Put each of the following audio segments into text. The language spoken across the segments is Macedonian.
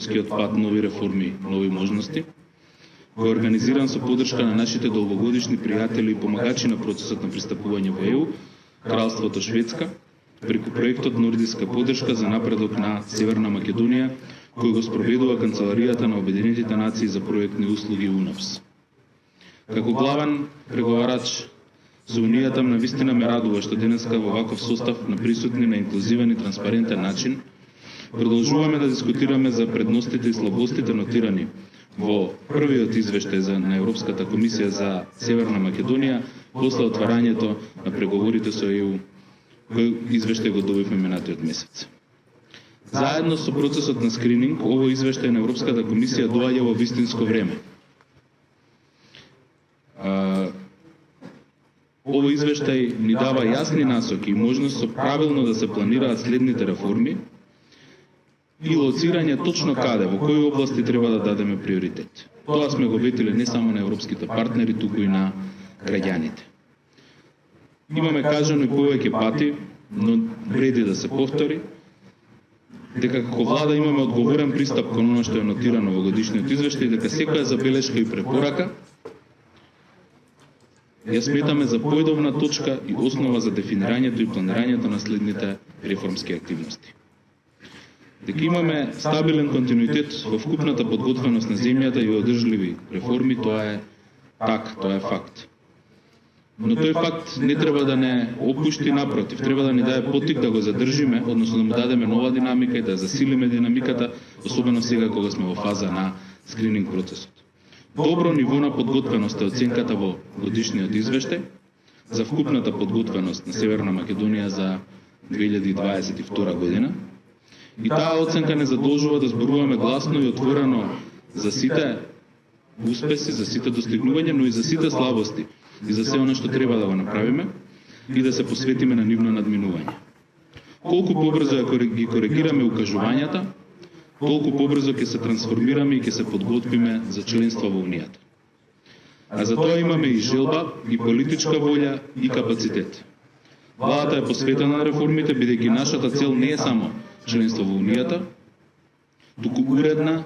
европскиот пат нови реформи, нови можности, кој е организиран со поддршка на нашите долгогодишни пријатели и помагачи на процесот на пристапување во ЕУ, Кралството Шведска, преку проектот Нордиска поддршка за напредок на Северна Македонија, кој го спроведува Канцеларијата на Обединетите нации за проектни услуги УНАПС. Како главен преговарач со Унијата, навистина ме радува што денеска во ваков состав на присутни на инклузивен и транспарентен начин продолжуваме да дискутираме за предностите и слабостите нотирани во првиот извештај на Европската комисија за Северна Македонија после отварањето на преговорите со ЕУ, кој извештај го добивме минатиот месец. Заедно со процесот на скрининг, овој извештај на Европската комисија доаѓа во вистинско време. Овој извештај ни дава јасни насоки и можност со правилно да се планираат следните реформи и лоцирање точно каде, во кои области треба да дадеме приоритет. Тоа сме го ветиле не само на европските партнери, туку и на граѓаните. Имаме кажано и повеќе пати, но вреди да се повтори, дека како влада имаме одговорен пристап кон оно што е нотирано во годишниот извештај, дека секоја забелешка и препорака ја сметаме за поедовна точка и основа за дефинирањето и планирањето на следните реформски активности. Дека имаме стабилен континуитет во вкупната подготвеност на земјата и одржливи реформи, тоа е так, тоа е факт. Но тој факт не треба да не опушти, напротив, треба да ни даде поттик да го задржиме, односно да му дадеме нова динамика и да засилиме динамиката, особено сега кога сме во фаза на скрининг процесот. Добро ниво на подготвеност е оценката во годишниот извештај за вкупната подготвеност на Северна Македонија за 2022 година. И таа оценка не задолжува да зборуваме гласно и отворено за сите успеси, за сите достигнувања, но и за сите слабости и за се оно што треба да го направиме и да се посветиме на нивно надминување. Колку побрзо ги коригираме укажувањата, толку побрзо ќе се трансформираме и ќе се подготвиме за членство во Унијата. А за тоа имаме и желба, и политичка волја, и капацитет. Владата е посветена на реформите, бидејќи нашата цел не е само членство во Унијата, туку уредена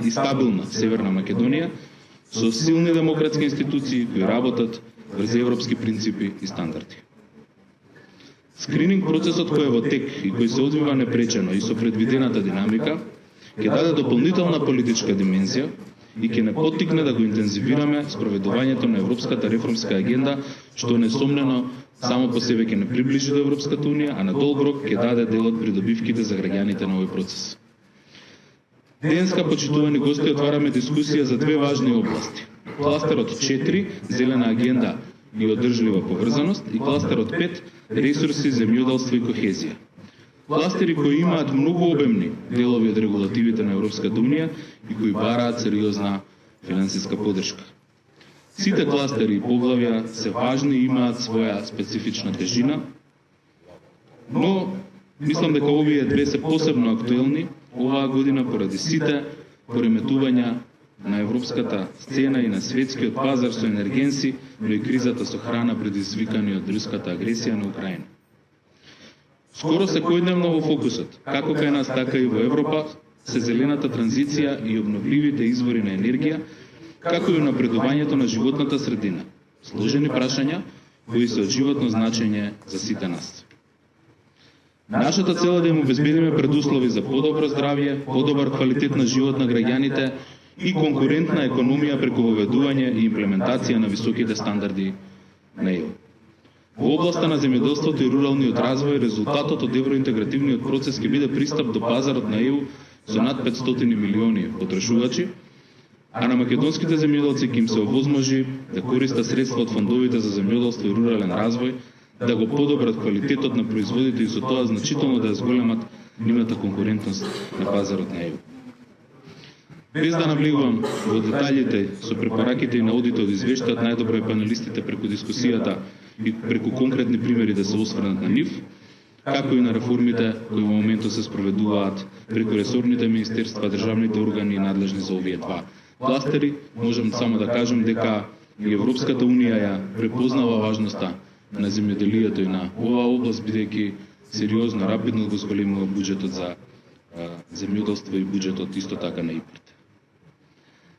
и стабилна Северна Македонија со силни демократски институции кои работат врз европски принципи и стандарди. Скрининг процесот кој е во тек и кој се одвива непречено и со предвидената динамика ќе даде дополнителна политичка димензија и ќе не поттикне да го интензивираме спроведувањето на европската реформска агенда, што несомнено само по себе ќе не приближи до Европската унија, а на долг рок ќе даде дел од придобивките за граѓаните на овој процес. Денеска, почитувани гости, отвараме дискусија за две важни области. Кластерот 4, зелена агенда и одржлива поврзаност, и кластерот 5, ресурси, земјоделство и кохезија. Кластери кои имаат многу обемни делови од регулативите на Европската унија и кои бараат сериозна финансиска поддршка. Сите кластери и поглавја се важни и имаат своја специфична тежина, но мислам дека овие две се посебно актуелни оваа година поради сите пореметувања на европската сцена и на светскиот пазар со енергенси, но и кризата со храна предизвикани од руската агресија на Украина. Скоро секојдневно во фокусот, како кај нас, така и во Европа, се зелената транзиција и обновливите извори на енергија, како и напредувањето на животната средина. Сложени прашања кои се од животно значење за сите нас. Нашата цел е да им обезбедиме предуслови за подобро здравје, подобар квалитет на живот на граѓаните и конкурентна економија преку воведување и имплементација на високите стандарди на ЕУ. Во областа на земјоделството и руралниот развој, резултатот од евроинтегративниот процес ќе биде пристап до пазарот на ЕУ со над 500 милиони потрошувачи, а на македонските земјоделци ќе им се овозможи да користат средства од фондовите за земјоделство и рурален развој, да го подобрат квалитетот на производите и со тоа значително да ја зголемат нивната конкурентност на пазарот на ЕУ. Без да навлегувам во детаљите со препораките и наудите од извештајот, најдобро е панелистите преку дискусијата и преку конкретни примери да се осврнат на нив, како и на реформите кои во моментот се спроведуваат преку ресорните министерства, државните органи надлежни за овие два кластери. Можам само да кажам дека и Европската унија ја препознава важноста на земјоделието и на оваа област, бидејќи сериозно, рапидно го зголемува буџетот за земјоделство и буџетот исто така на ИПАРД.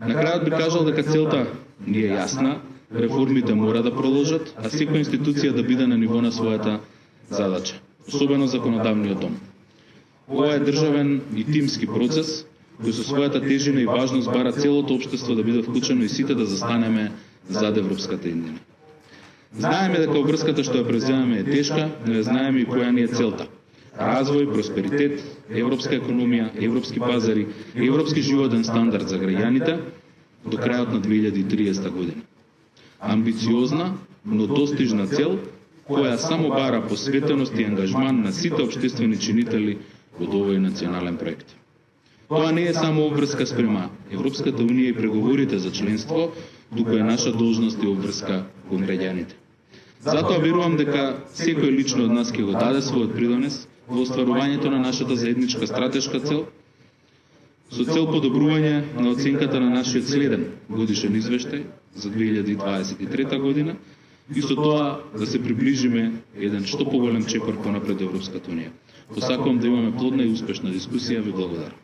На крајот би кажал дека целта ни е јасна, реформите мора да продолжат, а секоја институција да биде на ниво на својата задача, особено законодавниот дом. Ова е државен и тимски процес, кој со својата тежина и важност бара целото општество да биде вклучено и сите да застанеме зад европската иднина. Знаеме дека обврската што ја преземаме е тешка, но ја знаеме и која ни е целта. Развој, просперитет, европска економија, европски пазари, европски животен стандард за граѓаните до крајот на 2030 година. Амбициозна, но достижна цел, која само бара посветеност и ангажман на сите општествени чинители од овој национален проект. Тоа не е само обврска спрема Европската унија и преговорите за членство, туку е наша должност и обврска кон граѓаните. Затоа верувам дека секој лично од нас ќе го даде својот придонес во остварувањето на нашата заедничка стратешка цел, со цел подобрување на оценката на нашиот следен годишен извештај за 2023 година и со тоа да се приближиме еден што поголем чекор понапред Европската унија. Посакувам да имаме плодна и успешна дискусија. Ви благодарам.